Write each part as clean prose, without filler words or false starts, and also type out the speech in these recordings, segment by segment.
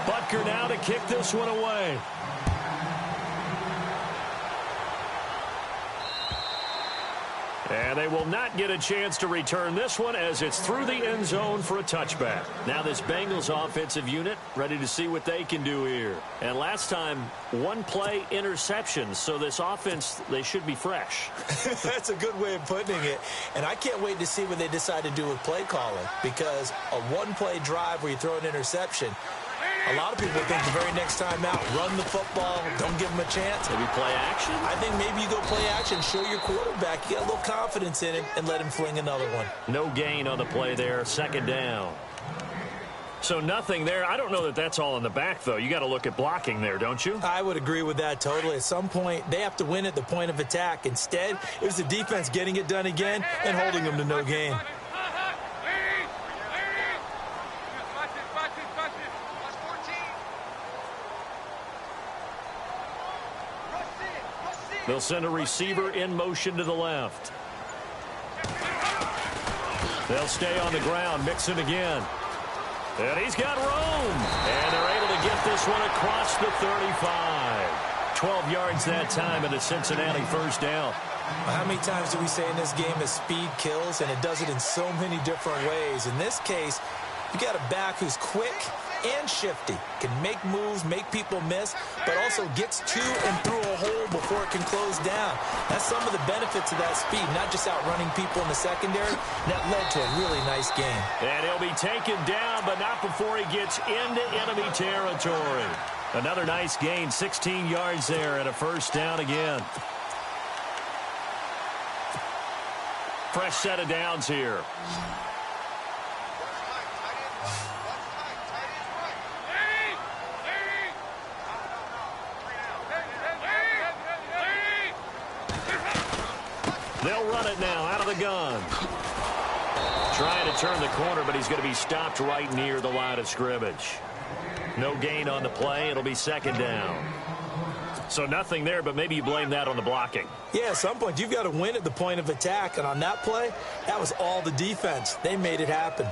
Butker now to kick this one away. And they will not get a chance to return this one as it's through the end zone for a touchback. Now this Bengals offensive unit ready to see what they can do here. And last time, one play interceptions. So this offense, they should be fresh. That's a good way of putting it. And I can't wait to see what they decide to do with play calling. Because a one-play drive where you throw an interception, a lot of people think the very next time out, run the football, don't give them a chance. Maybe play action? I think maybe you go play action, show your quarterback, you got a little confidence in him, and let him fling another one. No gain on the play there, second down. So nothing there. I don't know that that's all in the back, though. You got to look at blocking there, don't you? I would agree with that totally. At some point, they have to win at the point of attack. Instead, it was the defense getting it done again and holding them to no gain. They'll send a receiver in motion to the left. They'll stay on the ground, Mixon again. And he's got room. And they're able to get this one across the 35. 12 yards that time and a Cincinnati first down. How many times do we say in this game that speed kills, and it does it in so many different ways? In this case, you got a back who's quick and shifty, can make moves, make people miss, but also gets to and through a hole before it can close down. That's some of the benefits of that speed, not just outrunning people in the secondary. That led to a really nice game. And he'll be taken down, but not before he gets into enemy territory. Another nice gain, 16 yards there and a first down again. Fresh set of downs here. They'll run it now out of the gun. Trying to turn the corner, but he's going to be stopped right near the line of scrimmage. No gain on the play. It'll be second down. So nothing there, but maybe you blame that on the blocking. Yeah, at some point, you've got to win at the point of attack. And on that play, that was all the defense. They made it happen.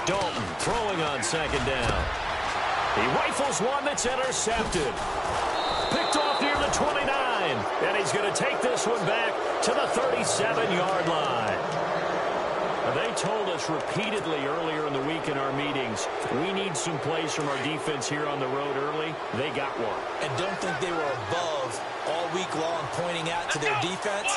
Dalton throwing on second down. He rifles one that's intercepted. Picked off near the 29. And he's going to take this one back to the 37-yard line. Now, they told us repeatedly earlier in the week in our meetings, we need some plays from our defense here on the road early. They got one. And don't think they were above all week long pointing out to their defense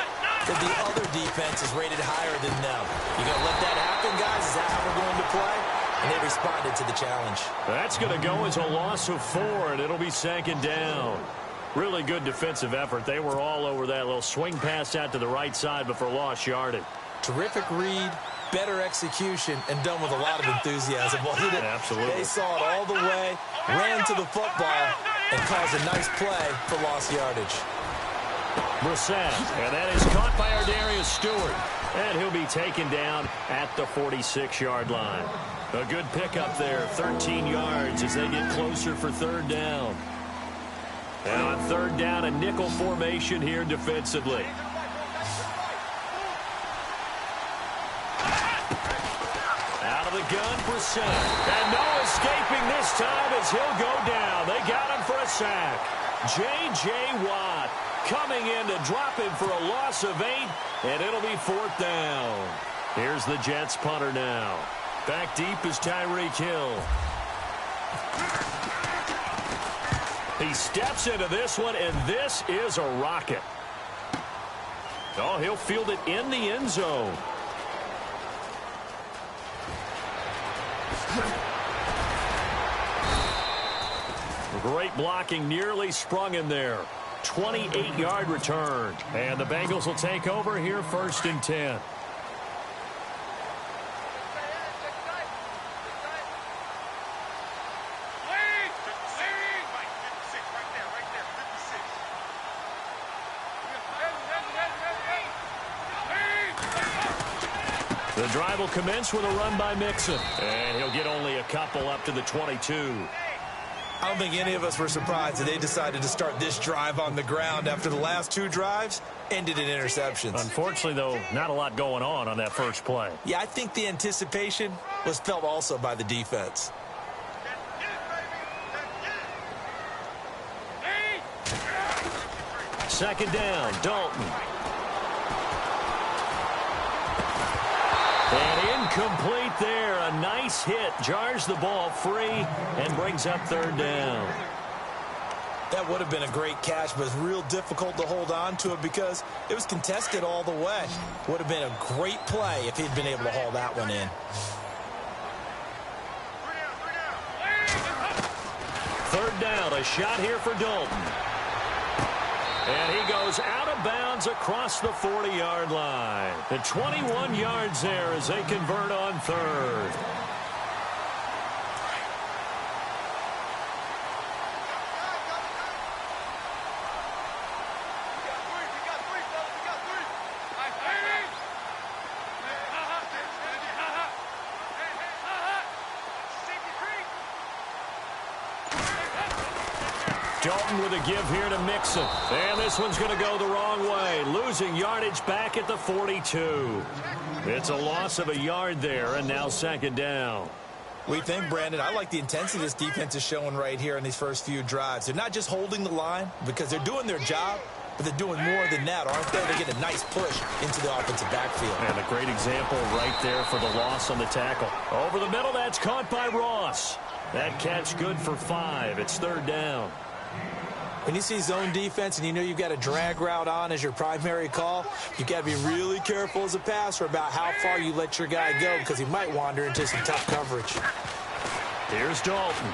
that the other defense is rated higher than them. You going to let that happen, guys? Is that how we're going to play? And they responded to the challenge. That's going to go as a loss of 4, and it'll be second down. Really good defensive effort. They were all over that little swing pass out to the right side, but for lost yardage. Terrific read, better execution, and done with a lot of enthusiasm, wasn't it? Absolutely. They saw it all the way, ran to the football, and caused a nice play for lost yardage. Brissett, and that is caught by Ardarius Stewart. And he'll be taken down at the 46-yard line. A good pickup there, 13 yards as they get closer for third down. And on third down, a nickel formation here defensively. Out of the gun, Brissett. And no escaping this time as he'll go down. They got him for a sack. J.J. Watt coming in to drop him for a loss of 8, and it'll be fourth down. Here's the Jets punter now. Back deep is Tyreek Hill. He steps into this one, and this is a rocket. Oh, he'll field it in the end zone. Great blocking, nearly sprung him there. 28-yard return. And the Bengals will take over here first and 10. The drive will commence with a run by Mixon. And he'll get only a couple up to the 22. I don't think any of us were surprised that they decided to start this drive on the ground after the last 2 drives ended in interceptions. Unfortunately, though, not a lot going on that first play. Yeah, I think the anticipation was felt also by the defense. Second down, Dalton. And incomplete there. A nice hit. Jars the ball free and brings up third down. That would have been a great catch, but it's real difficult to hold on to it because it was contested all the way. Would have been a great play if he'd been able to haul that one in. Third down, a shot here for Dalton. And he goes out of bounds across the 40-yard line. The 21 yards there as they convert on third. Dalton with a give here to Mixon. And this one's going to go the wrong way. Losing yardage back at the 42. It's a loss of a yard there, and now second down. We think, Brandon, I like the intensity this defense is showing right here in these first few drives. They're not just holding the line because they're doing their job, but they're doing more than that, aren't they? They get a nice push into the offensive backfield. And a great example right there for the loss on the tackle. Over the middle, that's caught by Ross. That catch good for 5. It's third down. When you see zone defense and you know you've got a drag route on as your primary call, you've got to be really careful as a passer about how far you let your guy go because he might wander into some tough coverage. Here's Dalton.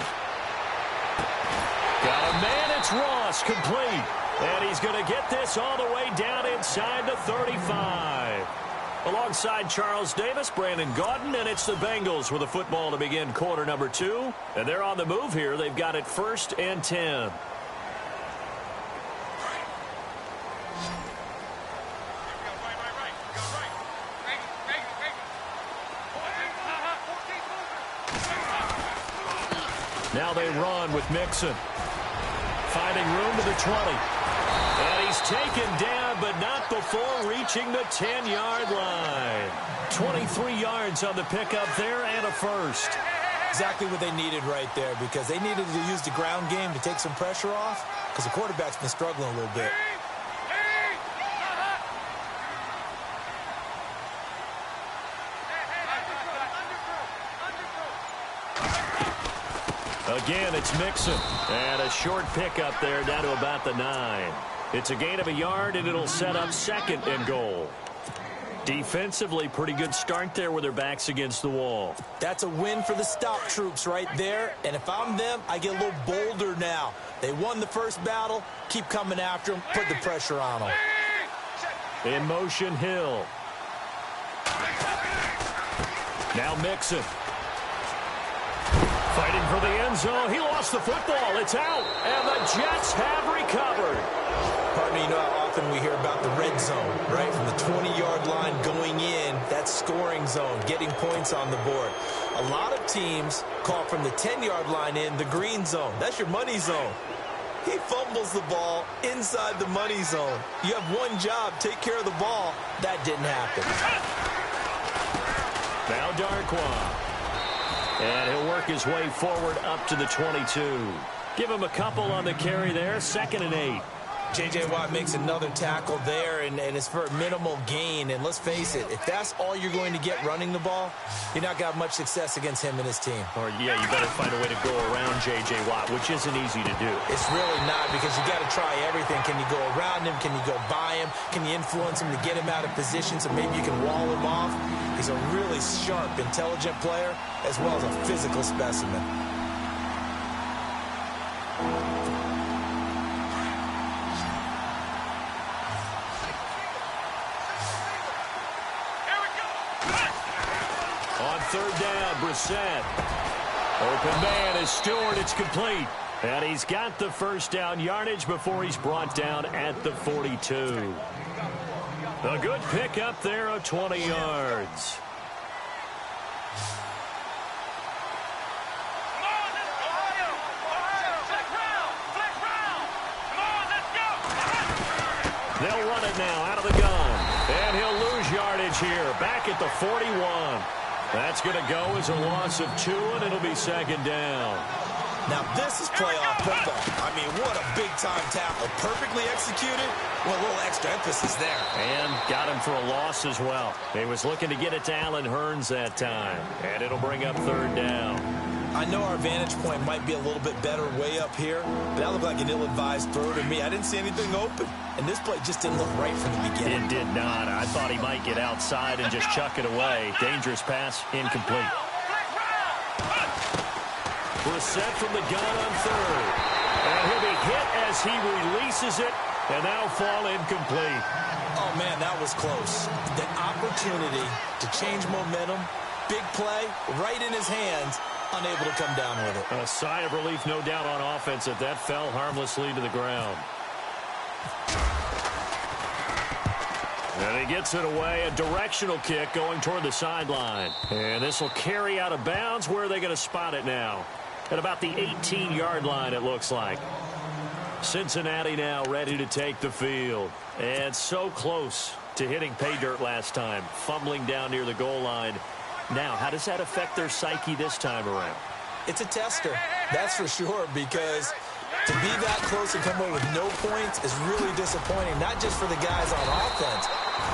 Got a man, it's Ross, complete. And he's going to get this all the way down inside the 35. Alongside Charles Davis, Brandon Gaudin, and it's the Bengals with the football to begin quarter number 2. And they're on the move here. They've got it 1st and 10. Now they run with Mixon. Finding room to the 20. And he's taken down, but not before reaching the 10-yard line. 23 yards on the pickup there and a first. Exactly what they needed right there because they needed to use the ground game to take some pressure off because the quarterback's been struggling a little bit. Again, it's Mixon. And a short pickup there down to about the 9. It's a gain of a yard, and it'll set up 2nd and goal. Defensively, pretty good start there with their backs against the wall. That's a win for the stop troops right there. And if I'm them, I get a little bolder now. They won the first battle. Keep coming after them. Put the pressure on them. In motion, Hill. Now Mixon. Fighting for the end zone. He lost the football. It's out. And the Jets have recovered. Partner, you know how often we hear about the red zone, right? From the 20-yard line going in, that's scoring zone, getting points on the board. A lot of teams call from the 10-yard line in the green zone. That's your money zone. He fumbles the ball inside the money zone. You have one job, take care of the ball. That didn't happen. Now Darkwa. And he'll work his way forward up to the 22. Give him a couple on the carry there. 2nd and 8. J.J. Watt makes another tackle there, and it's for a minimal gain. And let's face it, if that's all you're going to get running the ball, you're not going to have much success against him and his team. Or, yeah, you better find a way to go around J.J. Watt, which isn't easy to do. It's really not because you got to try everything. Can you go around him? Can you go by him? Can you influence him to get him out of position so maybe you can wall him off? He's a really sharp, intelligent player as well as a physical specimen. On third down, Brissett. Open man is Stewart. It's complete. And he's got the first down yardage before he's brought down at the 42. A good pickup there of 20 yards. They'll run it now out of the gun. And he'll lose yardage here. Back at the 41. That's going to go as a loss of 2, and it'll be second down. Now, this is playoff football. I mean, what a big-time tackle. Perfectly executed. Well, a little extra emphasis there. And got him for a loss as well. He was looking to get it to Allen Hurns that time. And it'll bring up third down. I know our vantage point might be a little bit better way up here, but that looked like an ill-advised throw to me. I didn't see anything open, and this play just didn't look right from the beginning. It did not. I thought he might get outside and just chuck it away. Dangerous pass, incomplete. Brissett from the gun on third. And he'll be hit as he releases it, and that'll fall incomplete. Oh, man, that was close. The opportunity to change momentum, big play, right in his hands, unable to come down with it. A sigh of relief, no doubt, on offense that that fell harmlessly to the ground. And he gets it away, a directional kick going toward the sideline. And this will carry out of bounds. Where are they going to spot it now? At about the 18-yard line, it looks like. Cincinnati now ready to take the field. And so close to hitting pay dirt last time, fumbling down near the goal line. Now, how does that affect their psyche this time around? It's a tester, that's for sure, because to be that close and come away with no points is really disappointing, not just for the guys on offense,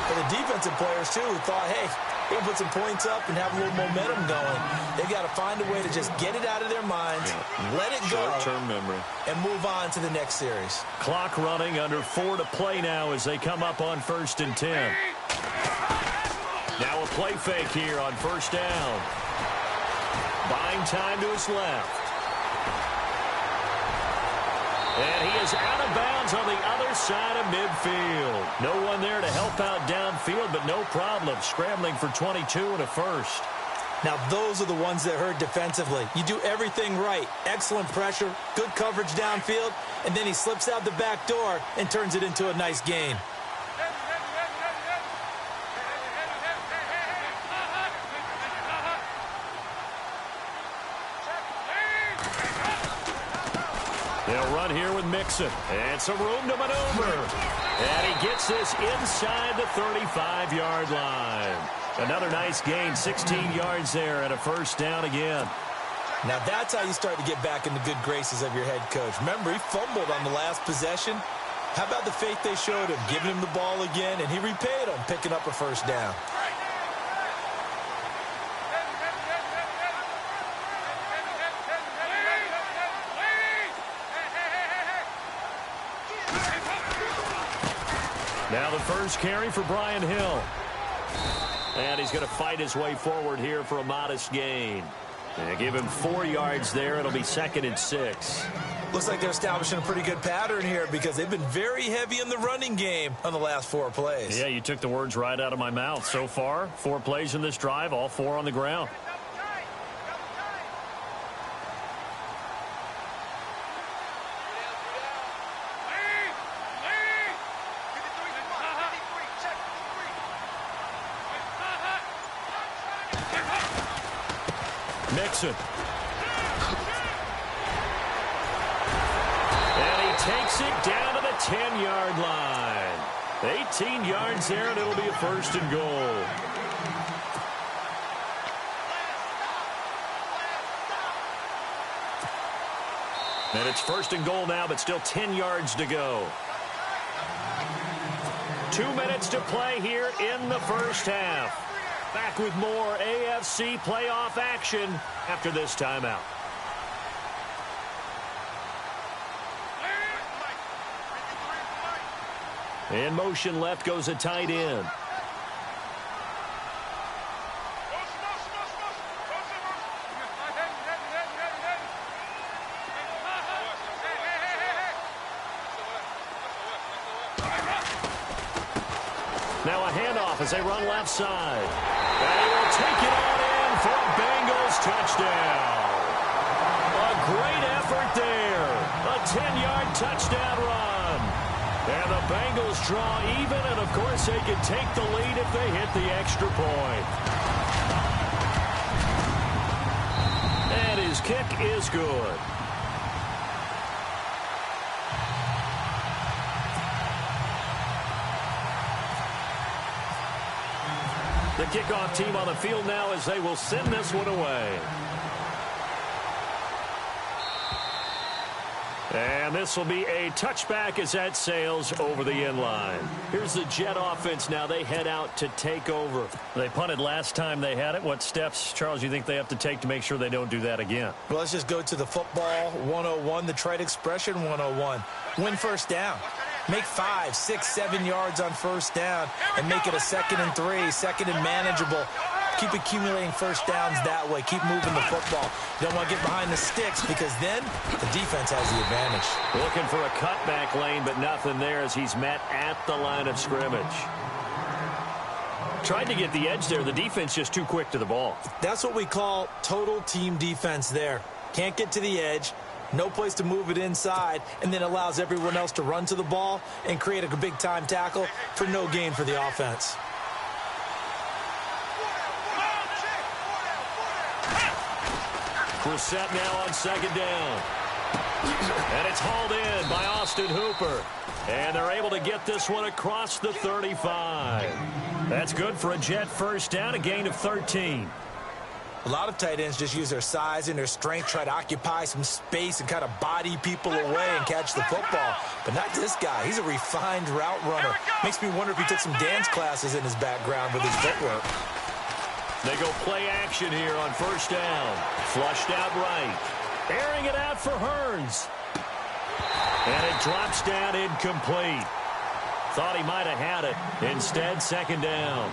but the defensive players, too, who thought, hey, they can put some points up and have a little momentum going. They've got to find a way to just get it out of their minds, let it go, short-term memory, and move on to the next series. Clock running, under 4 to play now as they come up on 1st and 10. Now a play fake here on first down. Buying time to his left. And he is out of bounds on the other side of midfield. No one there to help out downfield, but no problem. Scrambling for 22 and a first. Now, those are the ones that hurt defensively. You do everything right. Excellent pressure, good coverage downfield, and then he slips out the back door and turns it into a nice gain. They'll run here with Mixon. And some room to maneuver. And he gets this inside the 35-yard line. Another nice gain, 16 yards there, and a first down again. Now that's how you start to get back in the good graces of your head coach. Remember, he fumbled on the last possession. How about the faith they showed him, giving him the ball again, and he repaid them, picking up a first down. Now the first carry for Brian Hill. And he's going to fight his way forward here for a modest gain. And give him 4 yards there. It'll be 2nd and 6. Looks like they're establishing a pretty good pattern here because they've been very heavy in the running game on the last 4 plays. Yeah, you took the words right out of my mouth. So far, 4 plays in this drive, all 4 on the ground. Mixon. And he takes it down to the 10-yard line. 18 yards there, and it'll be a 1st and goal. And it's 1st and goal now, but still 10 yards to go. 2 minutes to play here in the first half. Back with more AFC playoff action after this timeout. In motion left goes a tight end. Now a handoff as they run left side. And he will take it on in for a Bengals touchdown. A great effort there. A 10-yard touchdown run. And the Bengals draw even, and of course they can take the lead if they hit the extra point. And his kick is good. The kickoff team on the field now as they will send this one away. And this will be a touchback as that sails over the end line. Here's the Jet offense now. They head out to take over. They punted last time they had it. What steps, Charles, you think they have to take to make sure they don't do that again? Well, let's just go to the football 101, the trade expression 101. Win first down. Make 5, 6, 7 yards on first down and make it a 2nd and 3, 2nd and manageable. Keep accumulating first downs that way. Keep moving the football. You don't want to get behind the sticks because then the defense has the advantage. Looking for a cutback lane, but nothing there as he's met at the line of scrimmage. Tried to get the edge there. The defense just too quick to the ball. That's what we call total team defense there. Can't get to the edge. No place to move it inside, and then allows everyone else to run to the ball and create a big-time tackle for no gain for the offense. Brissett now on 2nd down. And it's hauled in by Austin Hooper. And they're able to get this one across the 35. That's good for a Jet first down, a gain of 13. A lot of tight ends just use their size and their strength, try to occupy some space and kind of body people away and catch the football. But not this guy. He's a refined route runner. Makes me wonder if he took some dance classes in his background with his footwork. They go play action here on first down. Flushed out right. Airing it out for Hearns. And it drops down incomplete. Thought he might have had it. Instead, 2nd down.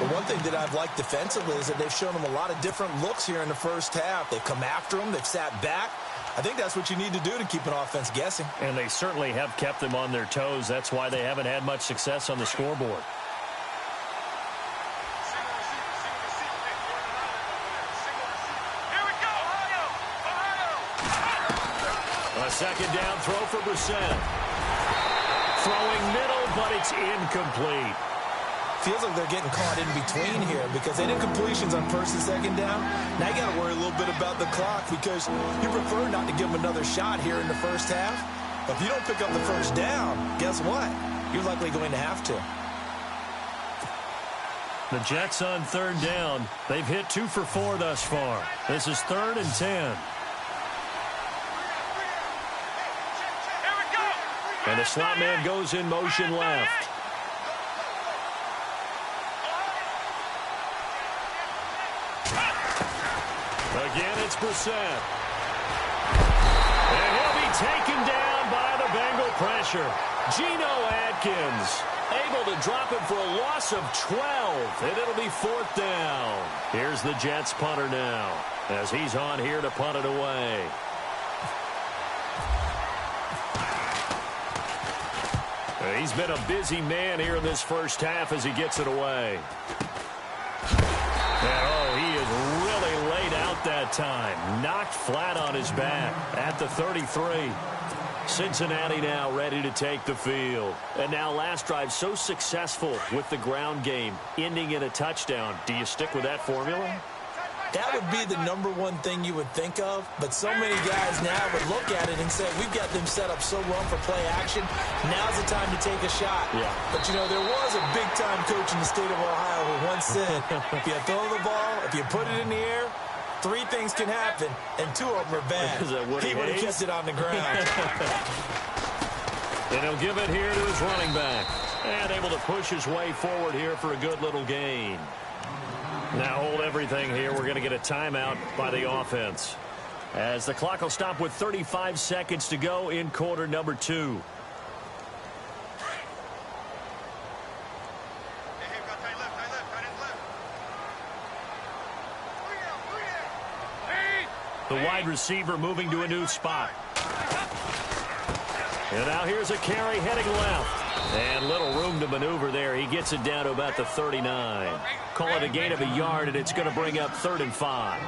But one thing that I've liked defensively is that they've shown them a lot of different looks here in the first half. They've come after them. They've sat back. I think that's what you need to do to keep an offense guessing. And they certainly have kept them on their toes. That's why they haven't had much success on the scoreboard. A 2nd down throw for Brissett. Throwing middle, but it's incomplete. Feels like they're getting caught in between here because they did completions on 1st and 2nd down. Now you got to worry a little bit about the clock because you prefer not to give them another shot here in the first half. But if you don't pick up the first down, guess what? You're likely going to have to. The Jets on 3rd down. They've hit 2 for 4 thus far. This is 3rd and 10. And the slot man goes in motion left. Again, it's Brissett. And he'll be taken down by the Bengal pressure. Geno Atkins able to drop him for a loss of 12, and it'll be 4th down. Here's the Jets punter now as he's on here to punt it away. He's been a busy man here in this first half as he gets it away. And, oh, he is really laid out that time. Knocked flat on his back at the 33. Cincinnati now ready to take the field. And now last drive so successful with the ground game, ending in a touchdown. Do you stick with that formula? That would be the #1 thing you would think of, but so many guys now would look at it and say, we've got them set up so well for play action, now's the time to take a shot. Yeah. But, you know, there was a big-time coach in the state of Ohio who once said, if you throw the ball, if you put it in the air, 3 things can happen, and 2 of them are bad. He would have kept it on the ground. And he'll give it here to his running back. And able to push his way forward here for a good little gain. Now hold everything here. We're going to get a timeout by the offense. As the clock will stop with 35 seconds to go in quarter number 2. The wide receiver moving to a new spot. And now here's a carry heading left. And little room to maneuver there. He gets it down to about the 39. Call it a gain of a yard, and it's going to bring up 3rd and 5.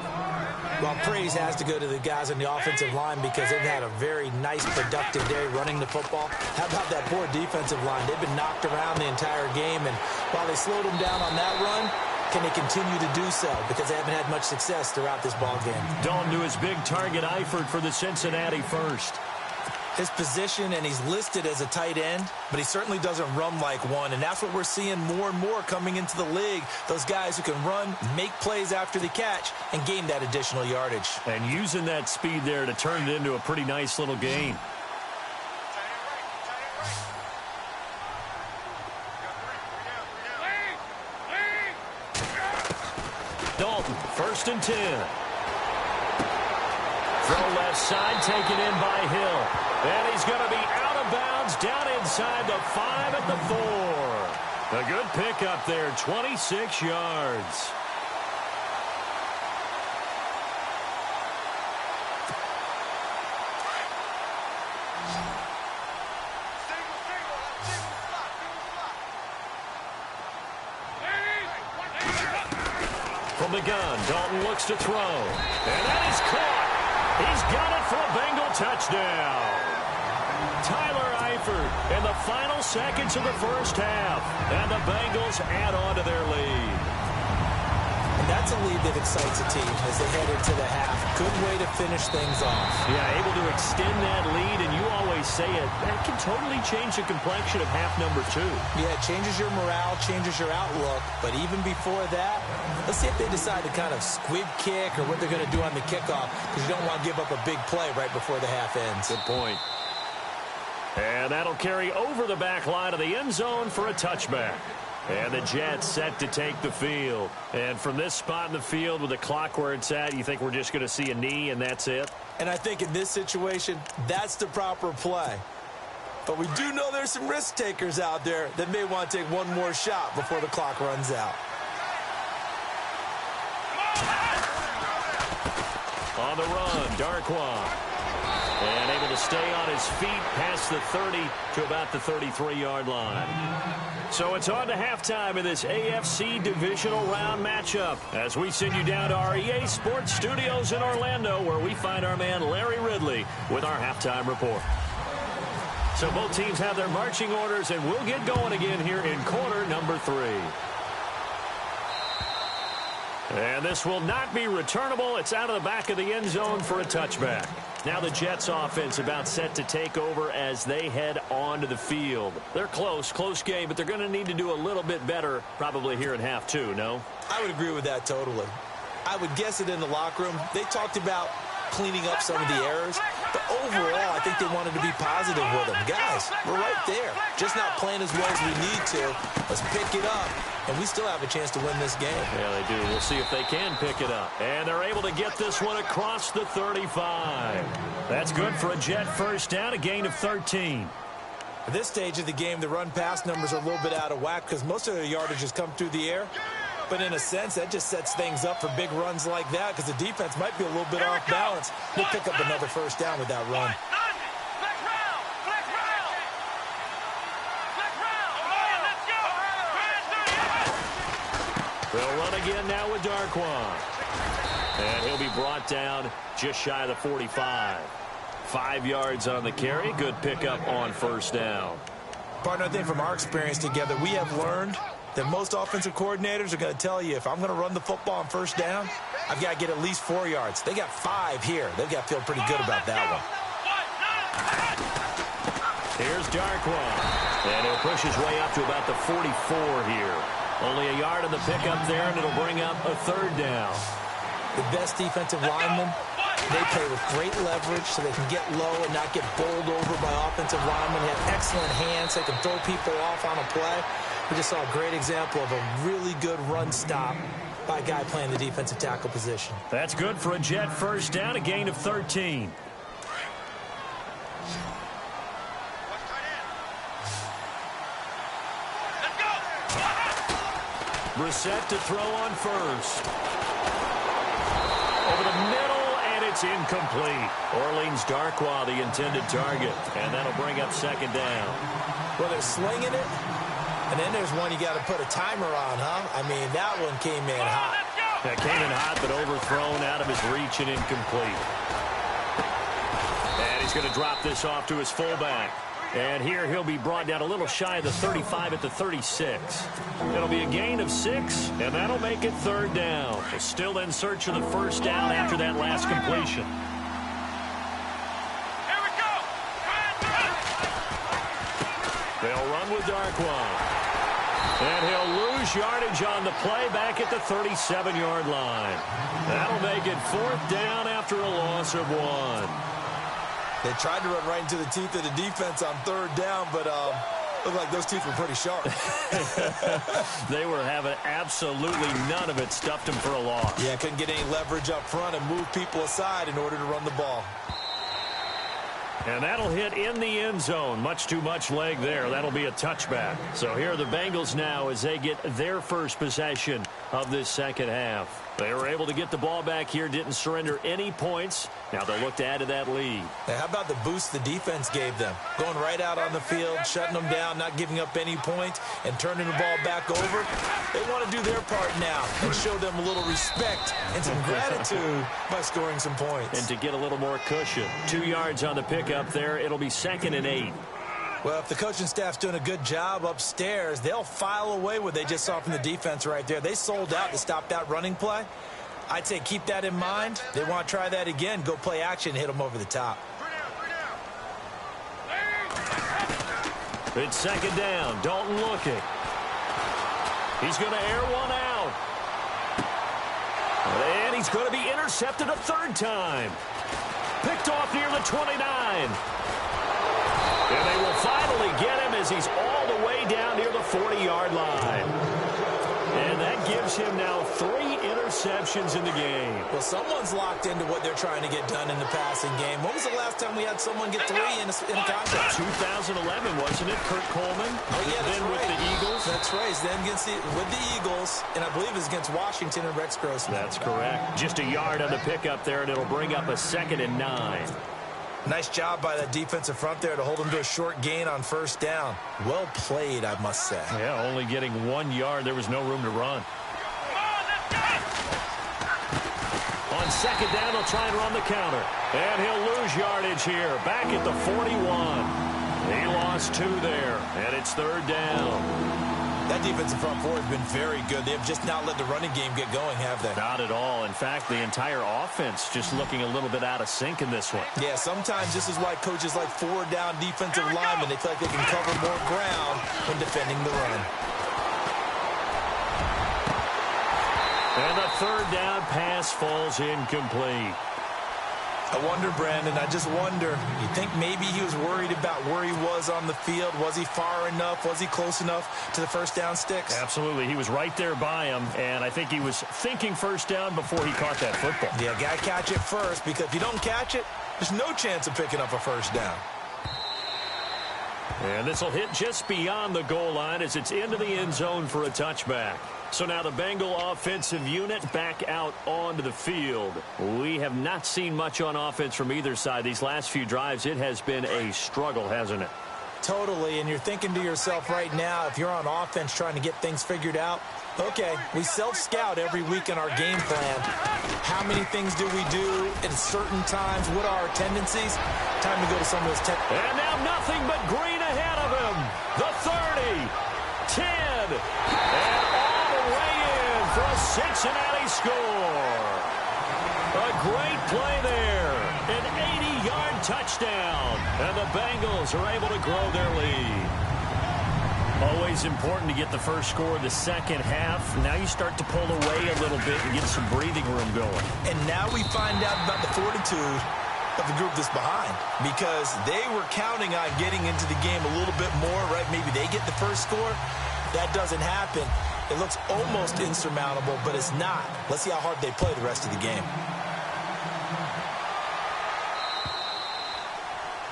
Well, praise has to go to the guys on the offensive line because they've had a very nice, productive day running the football. How about that poor defensive line? They've been knocked around the entire game, and while they slowed them down on that run, can they continue to do so? Because they haven't had much success throughout this ball game. Dalton to his big target, Eifert for the Cincinnati first. His position, and he's listed as a tight end, but he certainly doesn't run like one, and that's what we're seeing more and more coming into the league. Those guys who can run, make plays after the catch, and gain that additional yardage. And using that speed there to turn it into a pretty nice little gain. Dalton, 1st and 10. Throw left side, taken in by Hill. And he's going to be out of bounds down inside the 5 at the 4. A good pickup there, 26 yards. From the gun, Dalton looks to throw. And that is caught. He's got it for a Bengal touchdown. Tyler Eifert in the final seconds of the first half. And the Bengals add on to their lead. And that's a lead that excites a team as they head into the half. Good way to finish things off. Yeah, able to extend that lead, and you always say it, that can totally change the complexion of half number 2. Yeah, it changes your morale, changes your outlook. But even before that, let's see if they decide to kind of squib kick or what they're going to do on the kickoff, because you don't want to give up a big play right before the half ends. Good point. And that'll carry over the back line of the end zone for a touchback. And the Jets set to take the field. And from this spot in the field with the clock where it's at, you think we're just going to see a knee and that's it? And I think in this situation, that's the proper play. But we do know there's some risk takers out there that may want to take one more shot before the clock runs out. On the run, Darkwa. And able to stay on his feet past the 30 to about the 33-yard line. So it's on to halftime in this AFC divisional round matchup as we send you down to our EA Sports Studios in Orlando, where we find our man Larry Ridley with our halftime report. So both teams have their marching orders, and we'll get going again here in quarter number 3. And this will not be returnable. It's out of the back of the end zone for a touchback. Now the Jets offense about set to take over as they head onto the field. They're close game, but they're going to need to do a little bit better probably here in half 2, no? I would agree with that totally. I would guess it in the locker room. They talked about cleaning up some of the errors, but overall I think they wanted to be positive with them. Guys, we're right there. Just not playing as well as we need to. Let's pick it up, and we still have a chance to win this game. Yeah, they do. We'll see if they can pick it up. And they're able to get this one across the 35. That's good for a Jet first down, a gain of 13. At this stage of the game, the run-pass numbers are a little bit out of whack because most of their yardage has come through the air. But in a sense, that just sets things up for big runs like that because the defense might be a little bit off balance. We'll pick up another first down with that run. They'll run again now with Darkwa. And he'll be brought down just shy of the 45. 5 yards on the carry. Good pickup on first down. Partner, I think from our experience together, we have learned that most offensive coordinators are going to tell you, if I'm going to run the football on first down, I've got to get at least 4 yards. They got 5 here. They've got to feel pretty good about that one. Here's Darkwa. And he'll push his way up to about the 44 here. Only a yard on the pickup there, and it'll bring up a third down. The best defensive linemen, they play with great leverage so they can get low and not get bowled over by offensive linemen. They have excellent hands. They can throw people off on a play. We just saw a great example of a really good run stop by a guy playing the defensive tackle position. That's good for a Jet first down, a gain of 13. Brissett to throw on first. Over the middle, and it's incomplete. Orleans Darkwa, the intended target, and that'll bring up second down. Well, they're slinging it, and then there's one you got to put a timer on, huh? I mean, that one came in hot. That came in hot, but overthrown out of his reach and incomplete. And he's going to drop this off to his fullback. And here he'll be brought down a little shy of the 35 at the 36. It'll be a gain of 6, and that'll make it third down. Still in search of the first down after that last completion. Here we go. They'll run with Darkwa. And he'll lose yardage on the play back at the 37-yard line. That'll make it 4th down after a loss of 1. They tried to run right into the teeth of the defense on 3rd down, but looked like those teeth were pretty sharp. They were having absolutely none of it. Stuffed them for a loss. Yeah, couldn't get any leverage up front and move people aside in order to run the ball. And that'll hit in the end zone. Much too much leg there. That'll be a touchback. So here are the Bengals now as they get their first possession of this second half. They were able to get the ball back here, didn't surrender any points. Now they'll look to add to that lead. Now, how about the boost the defense gave them? Going right out on the field, shutting them down, not giving up any points, and turning the ball back over. They want to do their part now and show them a little respect and some gratitude by scoring some points. And to get a little more cushion. 2 yards on the pickup there. It'll be 2nd and 8. Well, if the coaching staff's doing a good job upstairs, they'll file away what they just saw from the defense right there. They sold out to stop that running play. I'd say keep that in mind. They want to try that again. Go play action, hit them over the top. It's 2nd down. Dalton looking. He's going to air one out. And he's going to be intercepted a 3rd time. Picked off near the 29. And they will finally get him as he's all the way down near the 40-yard line. And that gives him now 3 interceptions in the game. Well, someone's locked into what they're trying to get done in the passing game. When was the last time we had someone get 3 in a contest? 2011, wasn't it? Kurt Coleman. Oh, yeah, that's then right. with the Eagles. That's right. Then with the Eagles, and I believe it's against Washington and Rex Grossman. That's correct. Just a yard on the pickup there, and it'll bring up a 2nd and 9. Nice job by that defensive front there to hold them to a short gain on 1st down. Well played, I must say. Yeah, only getting 1 yard. There was no room to run. On 2nd down, he'll try and run the counter. And he'll lose yardage here. Back at the 41. He lost 2 there. And it's 3rd down. That defensive front four has been very good. They have just not let the running game get going, have they? Not at all. In fact, the entire offense just looking a little bit out of sync in this one. Yeah, sometimes this is why coaches like 4-down defensive linemen. They feel like they can cover more ground when defending the run. And the 3rd down pass falls incomplete. I wonder, Brandon, I just wonder, you think maybe he was worried about where he was on the field? Was he far enough? Was he close enough to the 1st down sticks? Absolutely. He was right there by him, and I think he was thinking 1st down before he caught that football. Yeah, got to catch it first, because if you don't catch it, there's no chance of picking up a 1st down. And this will hit just beyond the goal line as it's into the end zone for a touchback. So now the Bengal offensive unit back out onto the field. We have not seen much on offense from either side. These last few drives, it has been a struggle, hasn't it? Totally, and you're thinking to yourself right now, if you're on offense trying to get things figured out, okay, we self-scout every week in our game plan. How many things do we do at certain times? What are our tendencies? Time to go to some of those And now nothing but green ahead of him. The 30, 10, and all the way in for a Cincinnati score. A great play there. An 80-yard touchdown. And the Bengals are able to grow their lead. Always important to get the first score of the second half. Now you start to pull away a little bit and get some breathing room going. And now we find out about the fortitude of the group that's behind, because they were counting on getting into the game a little bit more, right? Maybe they get the first score. That doesn't happen. It looks almost insurmountable, but it's not. Let's see how hard they play the rest of the game.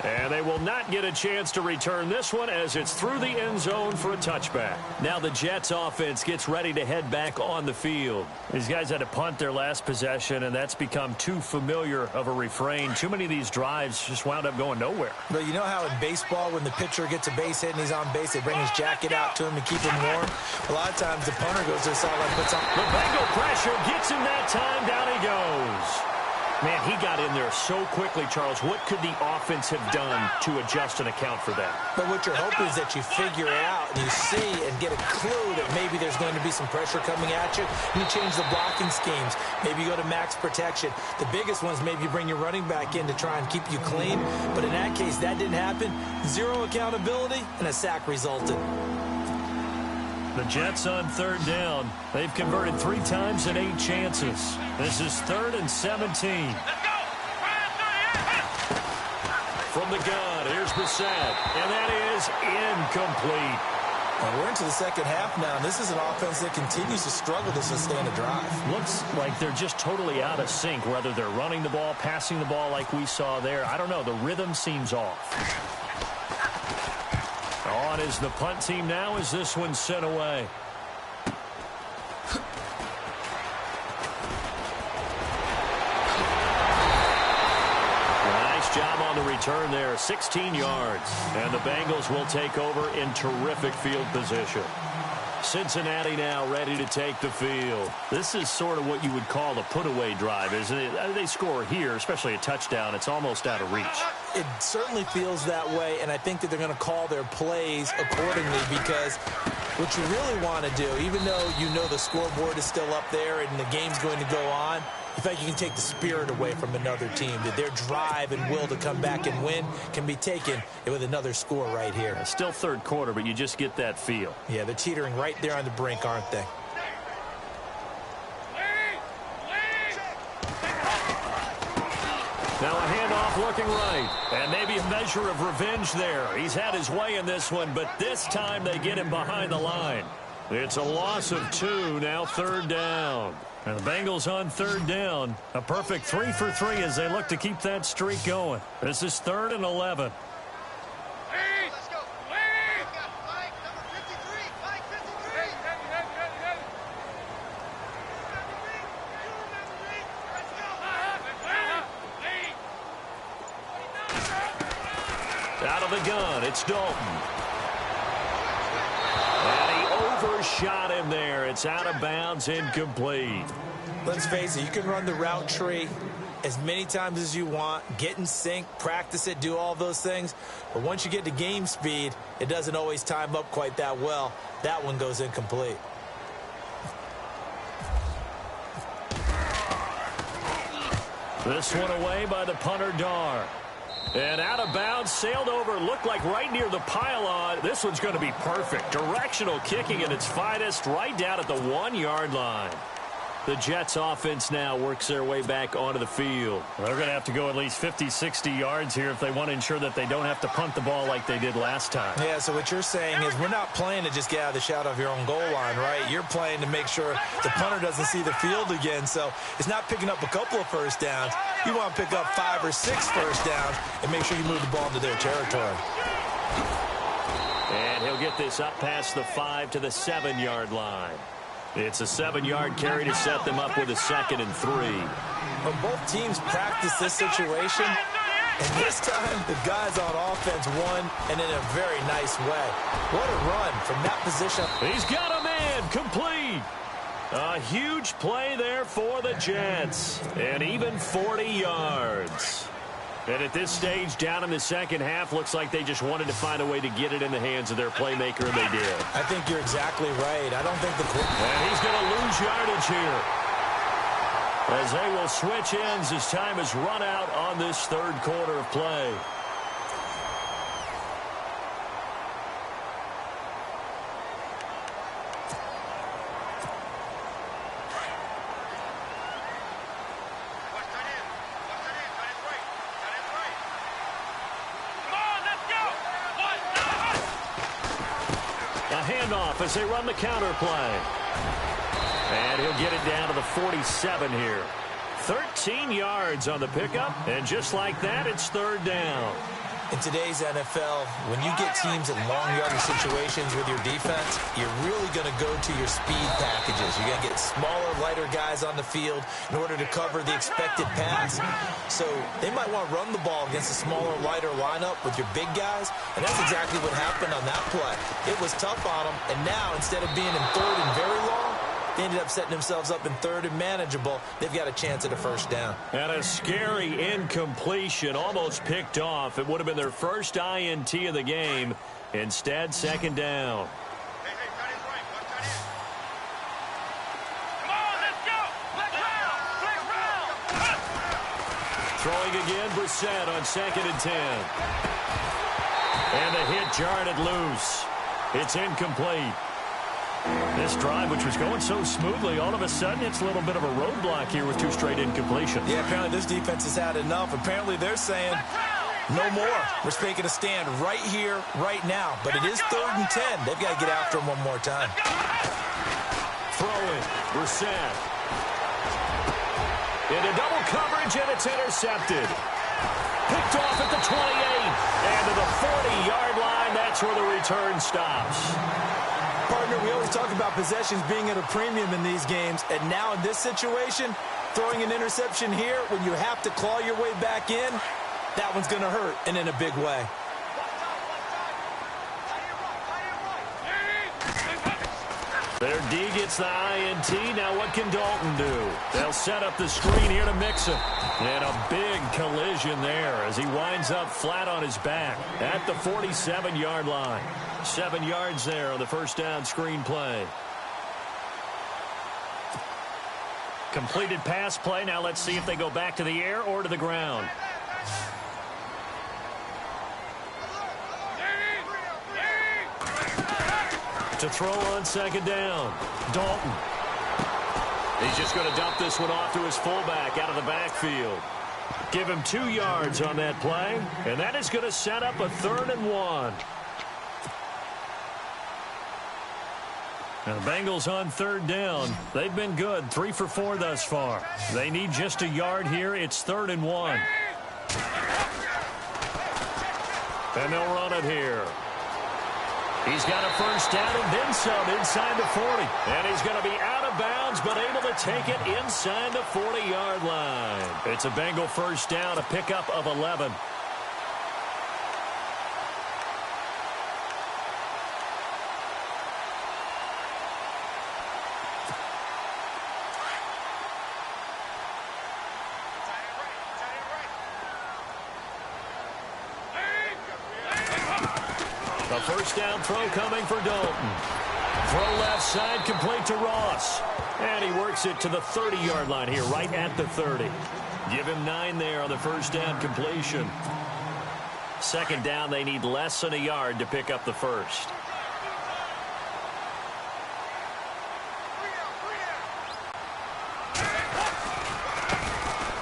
And they will not get a chance to return this one as it's through the end zone for a touchback. Now the Jets offense gets ready to head back on the field. These guys had to punt their last possession, and that's become too familiar of a refrain. Too many of these drives just wound up going nowhere. But you know how in baseball, when the pitcher gets a base hit and he's on base, they bring his jacket out to him to keep him warm? A lot of times the punter goes to the sideline, puts on. The Bengal pressure gets him that time. Down he goes. Man, he got in there so quickly, Charles. What could the offense have done to adjust and account for that? But what you're hoping is that you figure it out and you see and get a clue that maybe there's going to be some pressure coming at you. You change the blocking schemes. Maybe you go to max protection. The biggest ones, maybe you bring your running back in to try and keep you clean. But in that case, that didn't happen. Zero accountability, and a sack resulted. The Jets on third down. They've converted 3 times in 8 chances. This is 3rd and 17. From the gun, here's the sack, and that is incomplete. And we're into the second half now, and this is an offense that continues to struggle to sustain a drive. Looks like they're just totally out of sync, whether they're running the ball, passing the ball like we saw there. I don't know. The rhythm seems off. On is the punt team now as this one's sent away. Nice job on the return there, 16 yards. And the Bengals will take over in terrific field position. Cincinnati now ready to take the field. This is sort of what you would call the put-away drive, isn't it? They score here, especially a touchdown. It's almost out of reach. It certainly feels that way, and I think that they're going to call their plays accordingly because what you really want to do, even though you know the scoreboard is still up there and the game's going to go on, in fact, you can take the spirit away from another team. That their drive and will to come back and win can be taken with another score right here. It's still third quarter, but you just get that feel. Yeah, they're teetering right there on the brink, aren't they? Now a handoff looking right. And maybe a measure of revenge there. He's had his way in this one, but this time they get him behind the line. It's a loss of 2, now third down. And the Bengals on third down. A perfect 3 for 3 as they look to keep that streak going. This is 3rd and 11. Out of the gun, it's Dalton. And he overshot him there. It's out of bounds, incomplete. Let's face it, you can run the route tree as many times as you want, get in sync, practice it, do all those things. But once you get to game speed, it doesn't always time up quite that well. That one goes incomplete. This one away by the punter, Dar. And out of bounds, sailed over, looked like right near the pylon. This one's going to be perfect. Directional kicking at its finest, right down at the 1-yard line. The Jets offense now works their way back onto the field. They're going to have to go at least 50, 60 yards here if they want to ensure that they don't have to punt the ball like they did last time. Yeah, so what you're saying is we're not playing to just get out of the shadow of your own goal line, right? You're playing to make sure the punter doesn't see the field again. So it's not picking up a couple of first downs. You want to pick up 5 or 6 first downs and make sure you move the ball into their territory. And he'll get this up past the 5 to the 7-yard line. It's a 7-yard carry to set them up with a 2nd and 3. But both teams practice this situation, and this time the guys on offense won, and in a very nice way. What a run from that position. He's got a man, complete. A huge play there for the Jets, and even 40 yards. And at this stage, down in the second half, looks like they just wanted to find a way to get it in the hands of their playmaker, and they did. I think you're exactly right. I don't think And he's going to lose yardage here. As they will switch ends as time has run out on this third quarter of play. Handoff as they run the counter play. And he'll get it down to the 47 here. 13 yards on the pickup, and just like that, it's third down. In today's NFL, when you get teams in long yardage situations with your defense, you're really going to go to your speed packages. You're going to get smaller, lighter guys on the field in order to cover the expected pass. So they might want to run the ball against a smaller, lighter lineup with your big guys, and that's exactly what happened on that play. It was tough on them, and now instead of being in third and very long, They ended up setting themselves up in third and manageable. They've got a chance at a first down. And a scary incompletion, almost picked off. It would have been their first INT of the game. Instead, second down. Throwing again, Brissett on 2nd and 10. And a hit jarred it loose. It's incomplete. This drive, which was going so smoothly, all of a sudden it's a little bit of a roadblock here with 2 straight incompletions. Yeah, apparently this defense has had enough. Apparently they're saying no more. We're making a stand right here, right now. But it is 3rd and 10. They've got to get after him one more time. Throwing, Brissett. Into double coverage, and it's intercepted. Picked off at the 28. And to the 40-yard line, that's where the return stops. Partner, we always talk about possessions being at a premium in these games. And now in this situation, throwing an interception here when you have to claw your way back in, that one's going to hurt, and in a big way. Their D gets the INT. Now what can Dalton do? They'll set up the screen here to mix him. And a big collision there as he winds up flat on his back at the 47-yard line. 7 yards there on the first down screen play. Completed pass play. Now let's see if they go back to the air or to the ground. To throw on 2nd down. Dalton. He's just going to dump this one off to his fullback out of the backfield. Give him 2 yards on that play, and that is going to set up a 3rd and 1. Now the Bengals on 3rd down. They've been good, 3 for 4 thus far. They need just a yard here. It's 3rd and 1. And they'll run it here. He's got a first down and then some inside the 40. And he's going to be out of bounds, but able to take it inside the 40-yard line. It's a Bengal first down, a pickup of 11. A first down throw coming for Dalton. Throw left side, complete to Ross. And he works it to the 30-yard line here, right at the 30. Give him 9 there on the first down completion. 2nd down, they need less than a yard to pick up the first.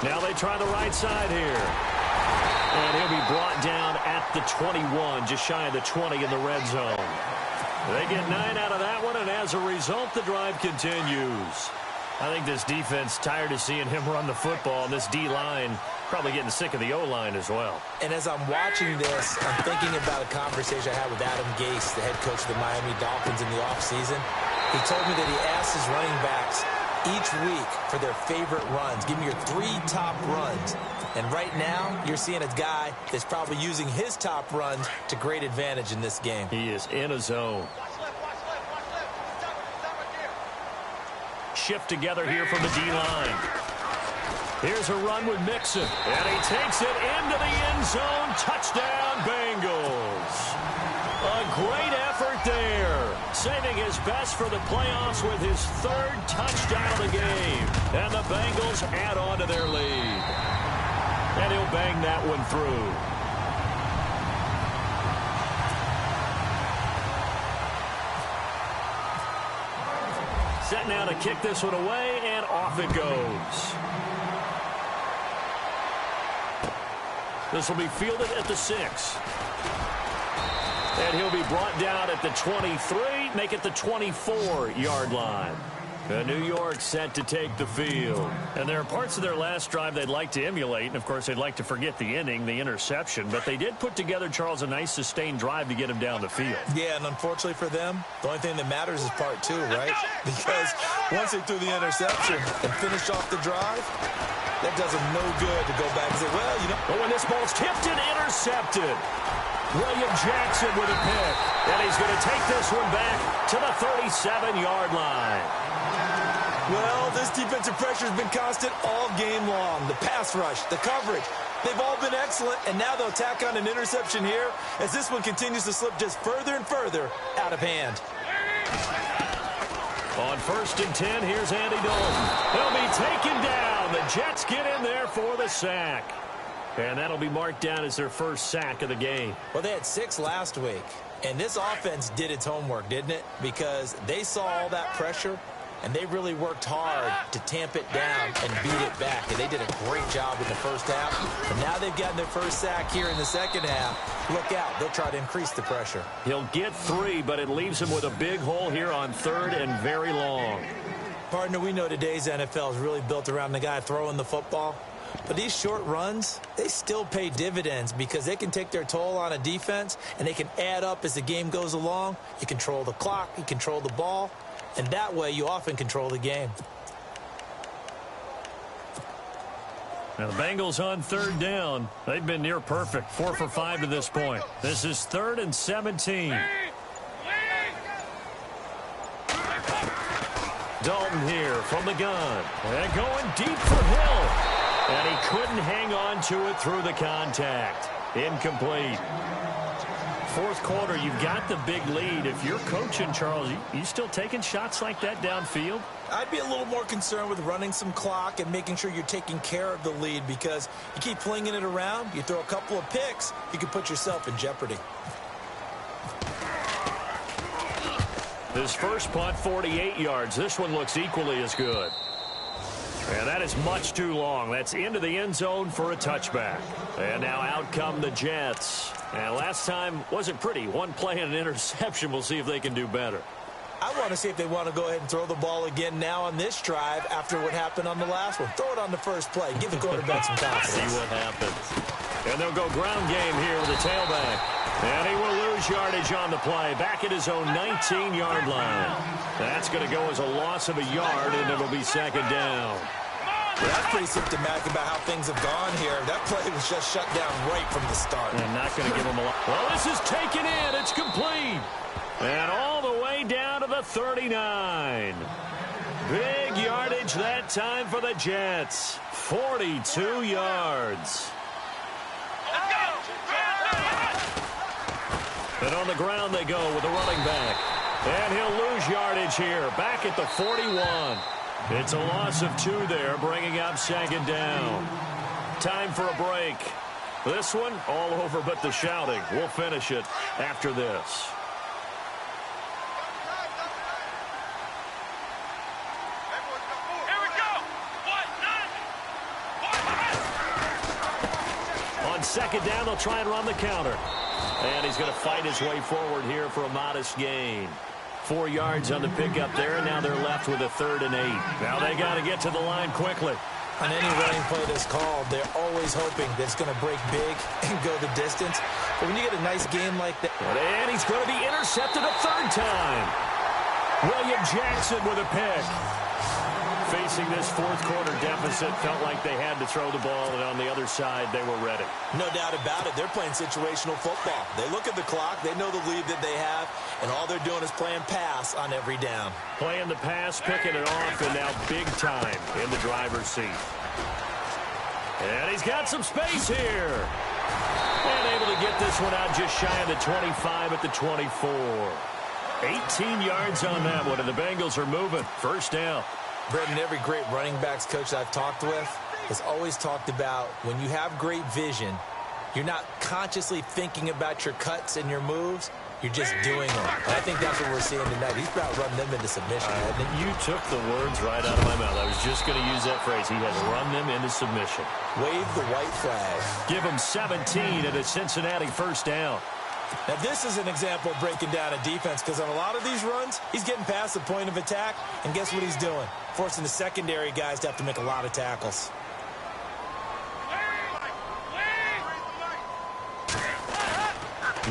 Now they try the right side here. And he'll be brought down at the 21, just shy of the 20 in the red zone. They get 9 out of that one, and as a result, the drive continues. I think this defense tired of seeing him run the football, and this D-line probably getting sick of the O-line as well. And as I'm watching this, I'm thinking about a conversation I had with Adam Gase, the head coach of the Miami Dolphins in the offseason. He told me that he asked his running backs each week for their favorite runs. Give me your 3 top runs. And right now, you're seeing a guy that's probably using his top runs to great advantage in this game. He is in a zone. Shift together here from the D-line. Here's a run with Mixon. And he takes it into the end zone. Touchdown, Bengals. A great effort there. Saving his best for the playoffs with his 3rd touchdown of the game. And the Bengals add on to their lead. And he'll bang that one through. Set now to kick this one away, and off it goes. This will be fielded at the 6. And he'll be brought down at the 23, make it the 24-yard line. New York set to take the field. And there are parts of their last drive they'd like to emulate. And, of course, they'd like to forget the inning, the interception. But they did put together, Charles, a nice sustained drive to get him down the field. Yeah, and unfortunately for them, the only thing that matters is part 2, right? Because once they threw the interception and finished off the drive, that does them no good to go back and say, well, you know. But when this ball's tipped and intercepted, William Jackson with a pick. And he's going to take this one back to the 37-yard line. Well, this defensive pressure has been constant all game long. The pass rush, the coverage, they've all been excellent, and now they'll tack on an interception here as this one continues to slip just further and further out of hand. On 1st and 10, here's Andy Dalton. He'll be taken down. The Jets get in there for the sack. And that'll be marked down as their first sack of the game. Well, they had 6 last week, and this offense did its homework, didn't it? Because they saw all that pressure, and they really worked hard to tamp it down and beat it back. And they did a great job in the first half. And now they've gotten their first sack here in the second half. Look out. They'll try to increase the pressure. He'll get 3, but it leaves him with a big hole here on 3rd and very long. Partner, we know today's NFL is really built around the guy throwing the football. But these short runs, they still pay dividends because they can take their toll on a defense, and they can add up as the game goes along. You control the clock. You control the ball. And that way, you often control the game. Now the Bengals on 3rd down. They've been near perfect, 4 for 5 to this point. This is 3rd and 17. Dalton here from the gun. And going deep for Hill. And he couldn't hang on to it through the contact. Incomplete. 4th quarter, you've got the big lead. If you're coaching, Charles, you still taking shots like that downfield? I'd be a little more concerned with running some clock and making sure you're taking care of the lead, because you keep flinging it around, you throw a couple of picks, you can put yourself in jeopardy. His first punt, 48 yards. This one looks equally as good. And that is much too long. That's into the end zone for a touchback. And now out come the Jets. And last time wasn't pretty. One play and an interception. We'll see if they can do better. I want to see if they want to go ahead and throw the ball again now on this drive after what happened on the last one. Throw it on the first play. Give the quarterback some confidence. See what happens. And they'll go ground game here with the tailback. And he will lose yardage on the play. Back at his own 19-yard line. That's going to go as a loss of a yard, and it'll be 2nd down. Well, that's pretty symptomatic about how things have gone here. That play was just shut down right from the start. And not going to give him a lot. Well, this is taken in. It's complete. And all the way down to the 39. Big yardage that time for the Jets. 42 yards. And on the ground they go with the running back. And he'll lose yardage here. Back at the 41. It's a loss of 2 there, bringing up 2nd down. Time for a break. This one all over but the shouting. We'll finish it after this. On 2nd down, they'll try and run the counter. And he's going to fight his way forward here for a modest gain. 4 yards on the pickup there, and now they're left with a 3rd and 8. Now they got to get to the line quickly. On any running play that's called, they're always hoping that it's going to break big and go the distance. But when you get a nice game like that... And he's going to be intercepted a 3rd time. William Jackson with a pick. Facing this 4th quarter deficit, felt like they had to throw the ball, and on the other side, they were ready. No doubt about it. They're playing situational football. They look at the clock, they know the lead that they have, and all they're doing is playing pass on every down. Playing the pass, picking it off, and now big time in the driver's seat. And he's got some space here. And able to get this one out just shy of the 25 at the 24. 18 yards on that one, and the Bengals are moving. 1st down. Brendan, every great running backs coach I've talked with has always talked about when you have great vision, you're not consciously thinking about your cuts and your moves. You're just doing them. And I think that's what we're seeing tonight. He's about running them into submission. You took the words right out of my mouth. I was just going to use that phrase. He has run them into submission. Wave the white flag. Give him 17 at a Cincinnati 1st down. Now, this is an example of breaking down a defense, because on a lot of these runs, he's getting past the point of attack, and guess what he's doing? Forcing the secondary guys to have to make a lot of tackles.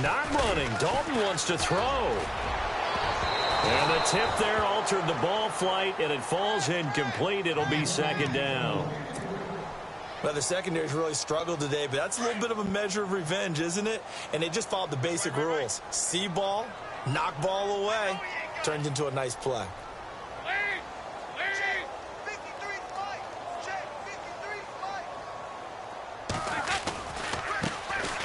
Not running. Dalton wants to throw. And the tip there altered the ball flight, and it falls incomplete. It'll be 2nd down. Well, the secondary's really struggled today, but that's a little bit of a measure of revenge, isn't it? And they just followed the basic rules. See ball, knock ball away. Turned into a nice play.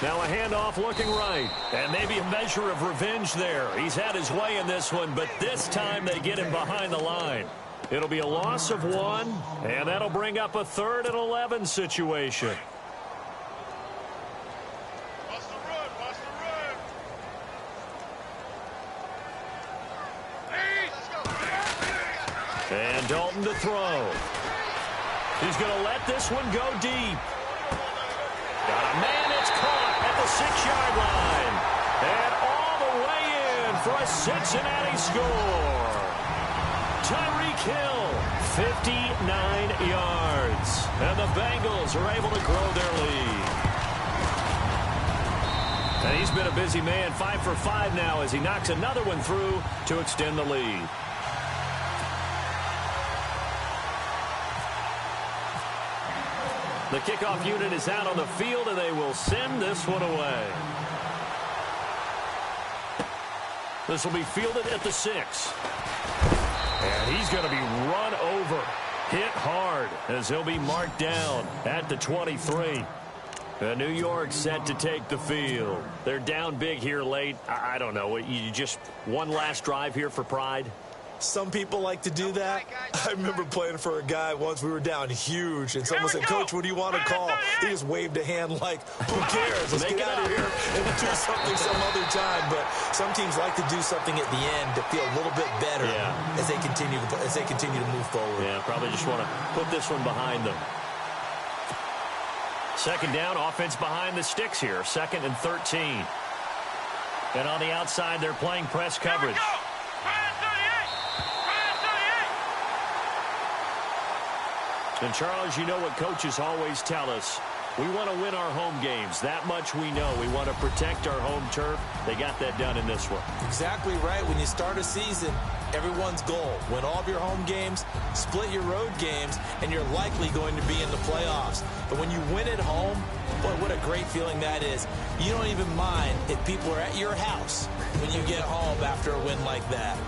Now a handoff looking right. And maybe a measure of revenge there. He's had his way in this one, but this time they get him behind the line. It'll be a loss of 1, and that'll bring up a 3rd and 11 situation. And Dalton to throw. He's going to let this one go deep. Got a man, it's caught at the 6-yard line. And all the way in for a Cincinnati score. Tyreek Hill, 59 yards. And the Bengals are able to grow their lead. And he's been a busy man, 5 for 5 now as he knocks another one through to extend the lead. The kickoff unit is out on the field, and they will send this one away. This will be fielded at the 6. And he's going to be run over, hit hard, as he'll be marked down at the 23. And New York set to take the field. They're down big here late. I don't know. You just one last drive here for pride? Some people like to do that. I remember playing for a guy once. We were down huge, and someone said, "Coach, what do you want to call?" He just waved a hand like, "Who cares? Let's get out of here and do something some other time." But some teams like to do something at the end to feel a little bit better as they continue to move forward. Yeah, probably just want to put this one behind them. Second down, offense behind the sticks here. 2nd and 13. And on the outside, they're playing press coverage. And, Charles, you know what coaches always tell us. We want to win our home games. That much we know. We want to protect our home turf. They got that done in this one. Exactly right. When you start a season, everyone's goal, win all of your home games, split your road games, and you're likely going to be in the playoffs. But when you win at home, boy, what a great feeling that is. You don't even mind if people are at your house when you get home after a win like that.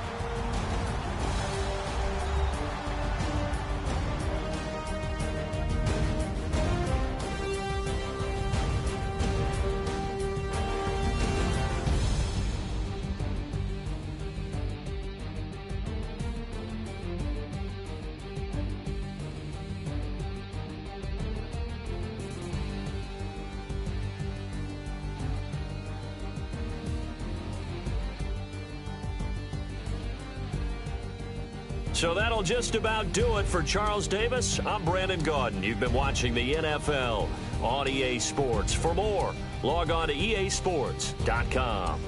So that'll just about do it for Charles Davis. I'm Brandon Gaudin. You've been watching the NFL on EA Sports. For more, log on to easports.com.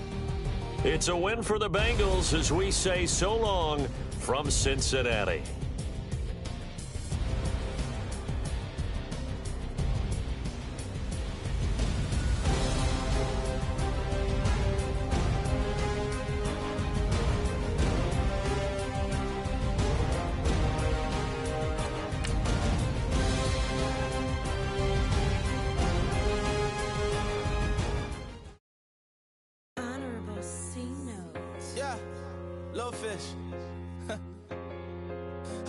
It's a win for the Bengals as we say so long from Cincinnati.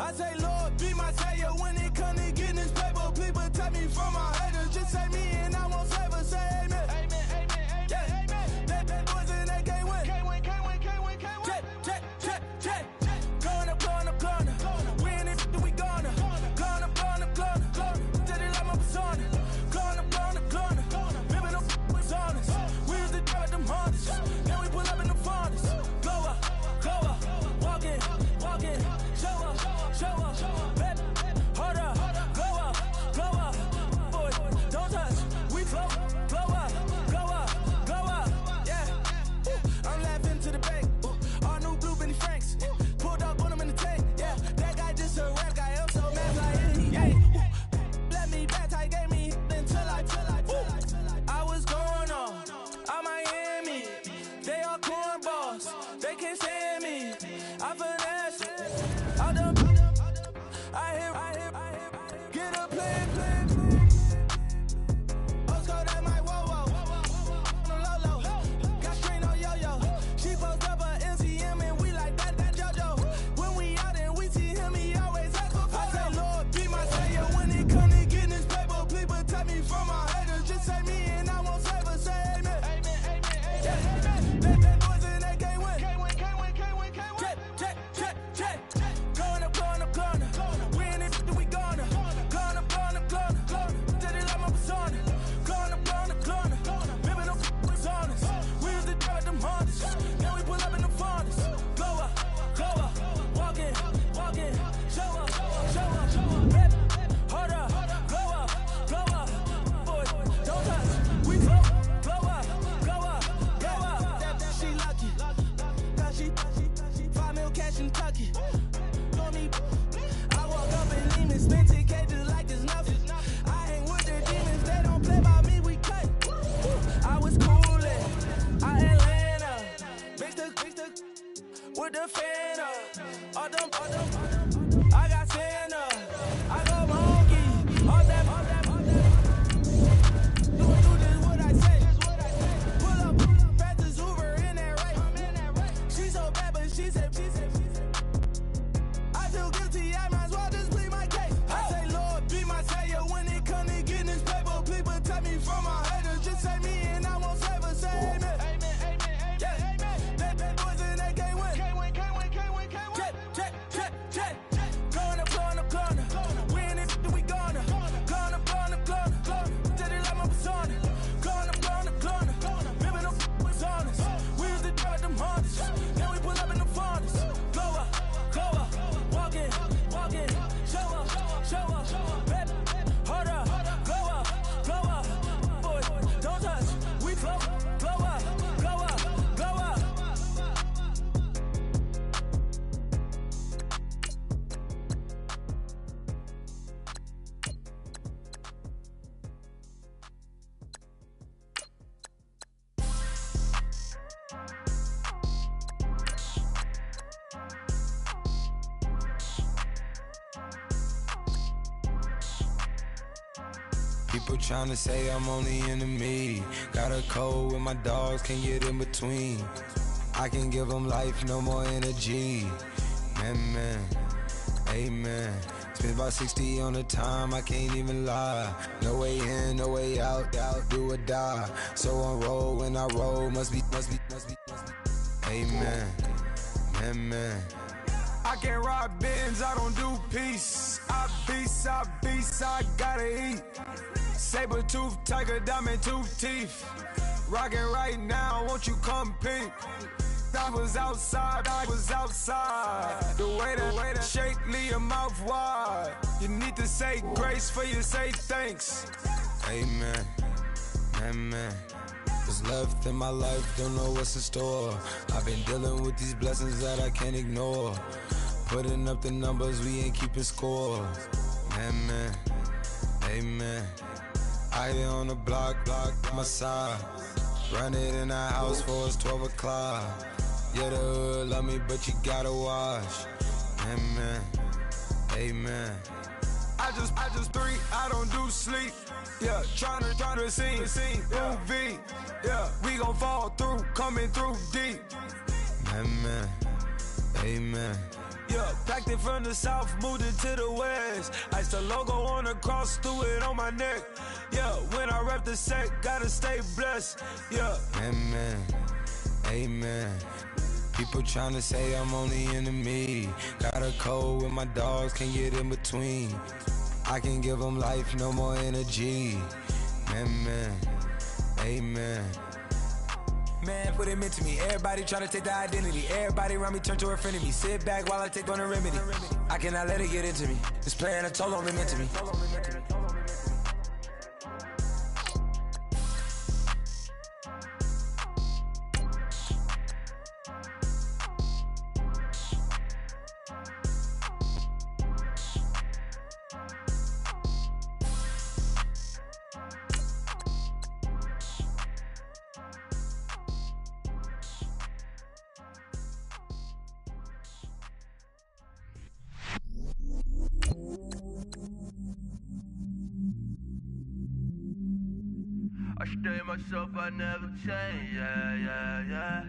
I say, Lord, be my savior when it come to getting this paper. Please protect me from my haters. Just say me and I won't save us. Say amen. Amen, amen, amen, amen. That boys and they can't win. Can't win, can't win, can't win, can't win. Check. Going up. We in it, we gonna. Going up. Did it like my persona. Going up. Ripping them was honest. We used to drive them Hondas. Then we pull up in the furnace. Go up. Walk in. Show up. People tryna say I'm on the enemy. Got a code with my dogs, can't get in between. I can give them life, no more energy. Man, amen. Spent about 60 on the time, I can't even lie. No way in, no way out, do or die. So on roll, when I roll, must be. Amen, man. I can't ride Benz, I don't do peace. I beast, I gotta eat. Saber tooth, tiger, diamond tooth teeth. Rockin' right now, won't you come peep? I was outside. The way that shake, leave your mouth wide. You need to say grace for you say thanks. Amen, man. What's left in my life, don't know what's in store. I've been dealing with these blessings that I can't ignore. Putting up the numbers, we ain't keeping score. Man, amen. I here on the block, my side. Run it in the house for it's 12 o'clock. Yeah, the hood love me, but you gotta watch. Amen. I just three, I don't do sleep. Yeah, tryna sing, UV. Yeah, we gon' fall through, coming through deep. Amen. Yeah, packed it from the south, moved it to the west. Iced the logo on the cross, threw it on my neck. Yeah, when I rep the set, gotta stay blessed. Yeah. Amen. People tryna say I'm on the enemy. Got a code with my dogs, can't get in between. I can give them life, no more energy. Amen. Man, what it meant to me. Everybody try to take the identity. Everybody around me turn to a friend of me. Sit back while I take on the remedy. I cannot let it get into me. This playing a toll on me meant to me. I stay myself, I never change, yeah.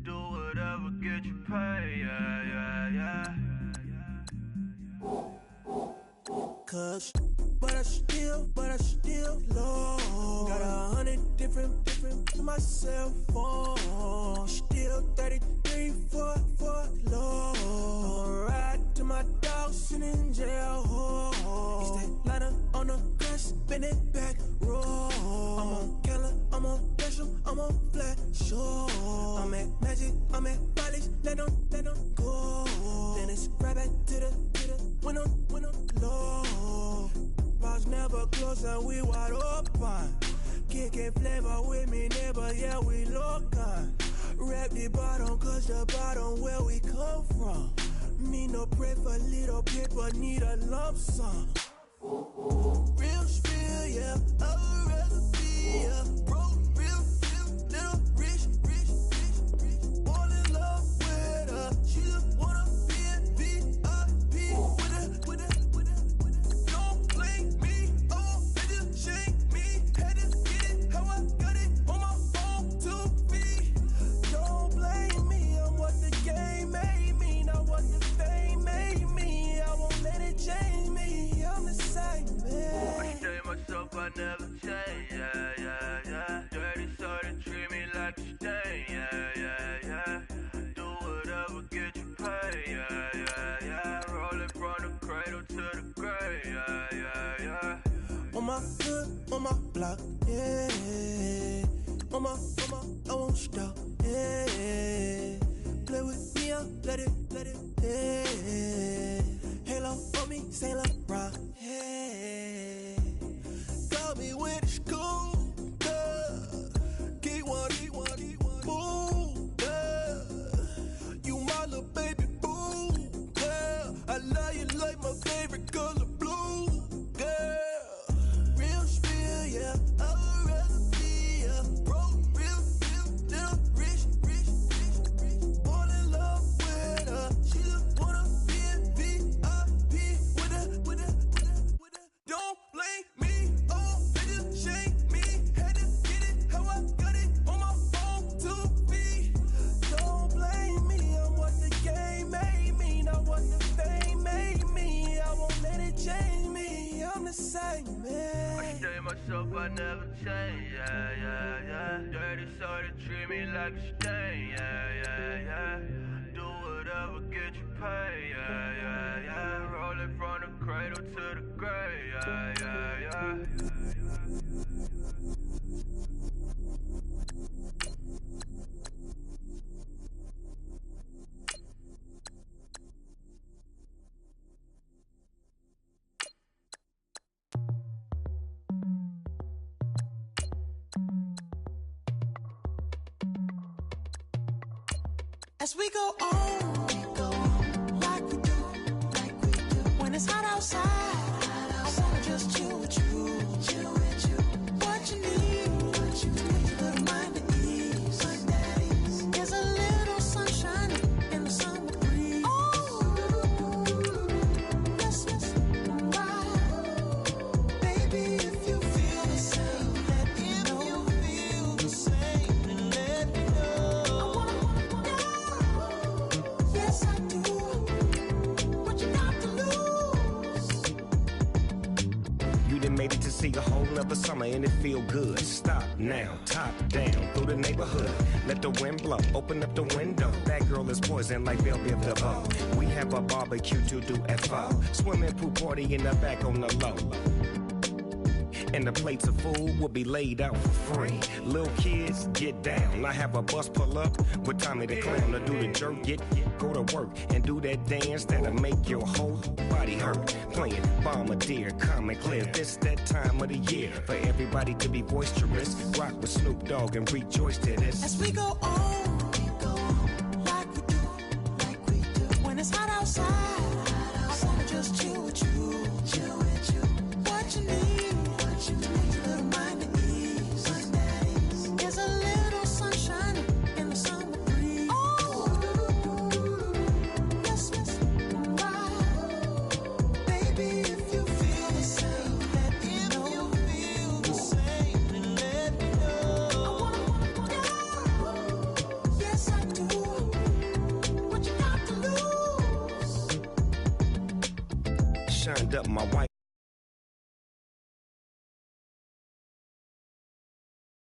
Do whatever, get you paid, yeah. Cause, but I still low. Got 100 different to my cell phone. Still 33 for low. I'ma ride to my dog sitting in jail. He's that lighter on the grass, spin it back, roll. I'm on Keller, I'm on Gresham, I'm on Flat Shore. I'm at Magic, I'm at Polish, let them go. Then it's right back to the when I'm low. Bars never close and we wide open. Kicking flavor with me, neighbor, yeah, we local. Rap the bottom, cause the bottom where we come from. Me no pray for little paper, need a lump sum. Real spill, yeah, I'd rather be, yeah. Broke, real, little rich. Fall in love with her, she just wanna be a VIP with her. Don't blame me, oh, bitch, shake me. Had to get it, how I got it on my phone to be. Don't blame me, I'm what the game made me, not what the fame made me. I won't let it change me, I'm the same, man. I stay myself, I never change, yeah. Dirty soda, treat me like a stain, yeah. Do whatever, get you paid, yeah. Rolling from the cradle to the grave, yeah. On my hood, on my block, yeah. On my, I won't stop, yeah. Play with me, I'll let it, yeah. Halo on me, Saint Laurent, yeah. Got me with the school, yeah. Keep one, boo, yeah. You my little baby boo, yeah. I love you like my favorite color blue, yeah. Real spill, yeah. I'd rather be, yeah. Broke, real, little rich. Fall in love with her. She just wanna be a VIP with same, I man. stay myself, I never change, yeah, yeah, yeah. Dirty soul to treat me like a stain, yeah, yeah, yeah. Do whatever, get you paid, yeah, yeah, yeah. Rolling from the cradle to the grave, yeah, yeah, yeah. As we go on, like we do. When it's hot outside, I wanna just chill with you. What you need, to make your little mind at ease. There's a little sunshine in the summer breeze. Let's ride. Baby, if you feel the same, let me know. Yes, I do. What you got to lose? You done made it to see a whole nother summer and it feel good. Stop now, top down through the neighborhood. Let the wind blow, open up the window. That girl is poison like Belle Biv DeVoe. We have a barbecue to do at 4. Swimming pool party in the back on the low. And the plates of food will be laid out for free. Little kids, get down. I have a bus pull up with Tommy the Clown to do the jerk, go to work and do that dance that'll make your whole body hurt. Playing Bombardier, calm and clear. This that time of the year for everybody to be boisterous. Rock with Snoop Dogg and rejoice to this. As we go on, like we do. When it's hot outside, I wanna just chill with you. What you need, to make your little mind at ease. There's a little sunshine in the summer breeze. Let's ride. Baby, if you feel the same, let me know. I wanna go. Yes, I do. What you got to lose? Shined up my white